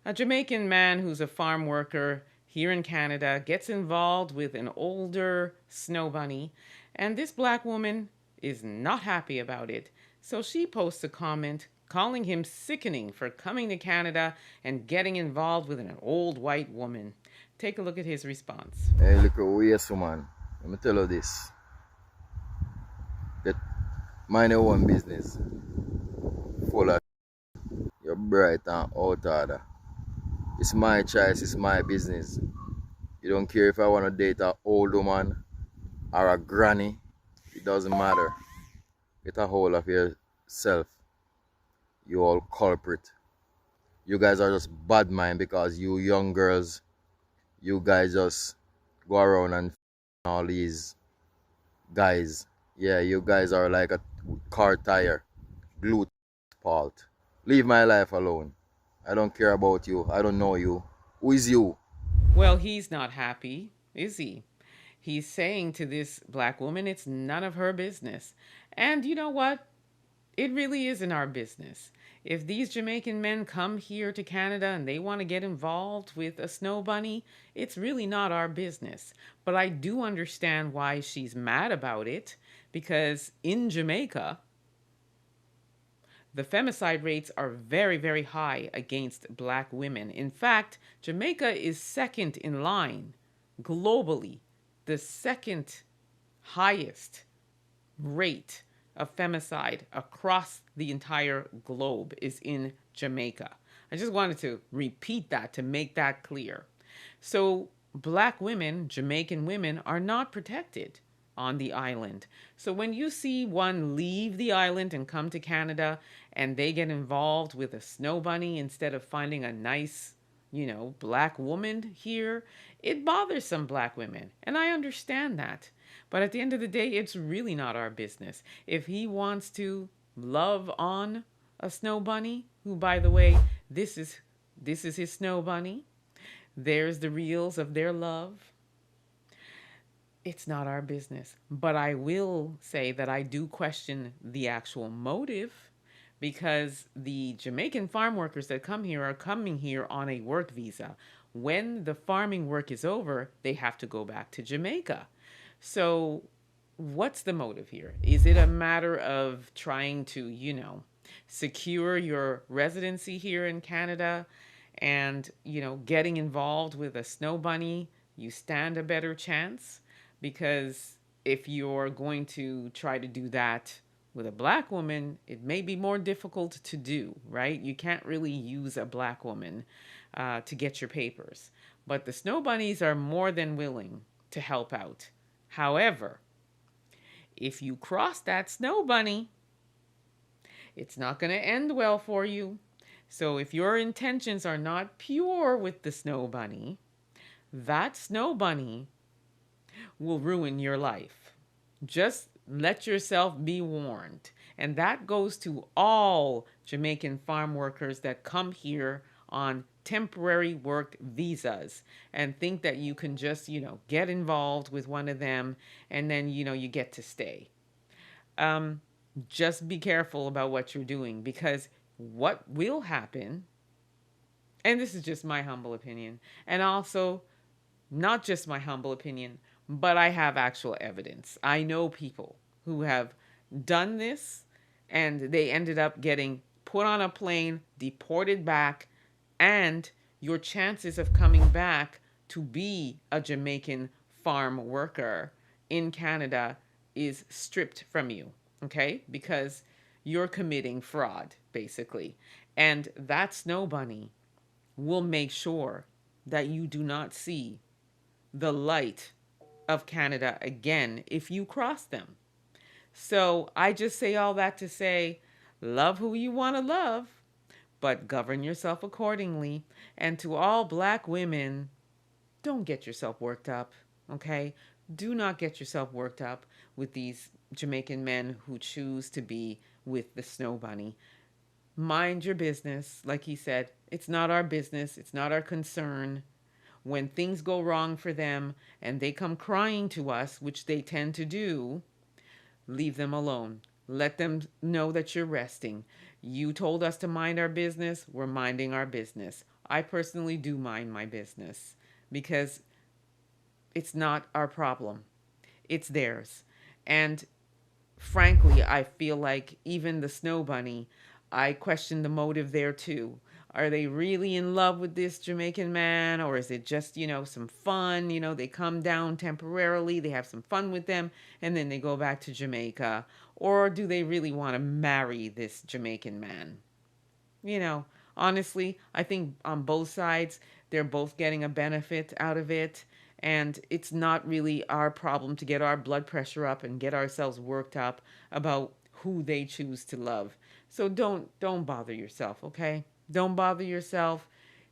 A Jamaican man who's a farm worker here in Canada gets involved with an older snow bunny, and this black woman is not happy about it. So she posts a comment calling him sickening for coming to Canada and getting involved with an old white woman. Take a look at his response. Hey, look at waste, man. Let me tell you this. Get mind your own business. Full of you're bright and out order. It's my choice, it's my business. You don't care if I want to date an old woman or a granny. It doesn't matter. Get a hold of yourself. You all culprit. You guys are just bad mind because you young girls, you guys just go around and all these guys. Yeah, you guys are like a car tire. Glue fault. Leave my life alone. I don't care about you. I don't know you. Who is you? Well, he's not happy, is he? He's saying to this black woman, it's none of her business. And you know what? It really isn't our business. If these Jamaican men come here to Canada and they want to get involved with a snow bunny, it's really not our business. But I do understand why she's mad about it, because in Jamaica, the femicide rates are very, very high against black women. In fact, Jamaica is second in line globally, the second highest rate of femicide across the entire globe is in Jamaica. I just wanted to repeat that to make that clear. So, black women, Jamaican women, are not protected on the island. So, when you see one leave the island and come to Canada and they get involved with a snow bunny instead of finding a nice, black woman here, it bothers some black women. And I understand that. But at the end of the day, it's really not our business. If he wants to love on a snow bunny, who, by the way, this is his snow bunny. There's the reels of their love. It's not our business. But I will say that I do question the actual motive, because the Jamaican farm workers that come here are coming here on a work visa. When the farming work is over, they have to go back to Jamaica. So, what's the motive here? Is it a matter of trying to, secure your residency here in Canada and, getting involved with a snow bunny? You stand a better chance, because if you're going to try to do that with a black woman, it may be more difficult to do, right? You can't really use a black woman to get your papers. But the snow bunnies are more than willing to help out. However, if you cross that snow bunny, it's not going to end well for you. So if your intentions are not pure with the snow bunny, that snow bunny will ruin your life. Just let yourself be warned. And that goes to all Jamaican farm workers that come here on temporary work visas and think that you can just, get involved with one of them and then, you get to stay. Um, just be careful about what you're doing, because what will happen, and this is just my humble opinion, and also not just my humble opinion, but I have actual evidence. I know people who have done this and they ended up getting put on a plane, deported back, and your chances of coming back to be a Jamaican farm worker in Canada is stripped from you, okay? Because you're committing fraud, basically. And that snow bunny will make sure that you do not see the light of Canada again if you cross them. So I just say all that to say, love who you want to love, but govern yourself accordingly. And to all black women, don't get yourself worked up, okay? Do not get yourself worked up with these Jamaican men who choose to be with the snow bunny. Mind your business. Like he said, it's not our business, it's not our concern. When things go wrong for them and they come crying to us, which they tend to do, leave them alone. Let them know that you're resting. You told us to mind our business, we're minding our business. I personally do mind my business because it's not our problem, it's theirs. And frankly, I feel like even the snow bunny, I question the motive there too. Are they really in love with this Jamaican man, or is it just, some fun? They come down temporarily, they have some fun with them, and then they go back to Jamaica. Or do they really want to marry this Jamaican man? you know, Honestly, I think on both sides, they're both getting a benefit out of it. And it's not really our problem to get our blood pressure up and get ourselves worked up about who they choose to love. So don't bother yourself, okay? Don't bother yourself.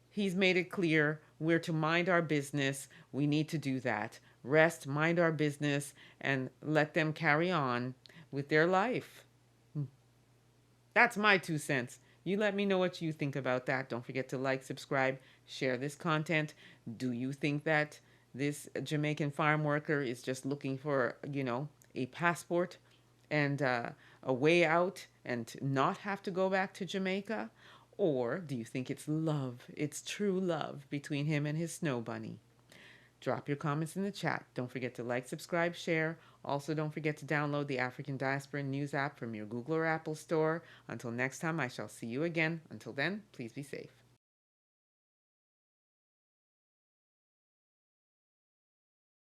He's made it clear we're to mind our business. We need to do that. Rest, mind our business, and let them carry on with their life. That's my 2 cents. You let me know what you think about that. Don't forget to like, subscribe, share this content. Do you think that this Jamaican farm worker is just looking for, a passport and a way out and not have to go back to Jamaica? Or do you think it's love, it's true love between him and his snow bunny? Drop your comments in the chat. Don't forget to like, subscribe, share. Also, don't forget to download the African Diaspora News app from your Google or Apple store. Until next time, I shall see you again. Until then, please be safe.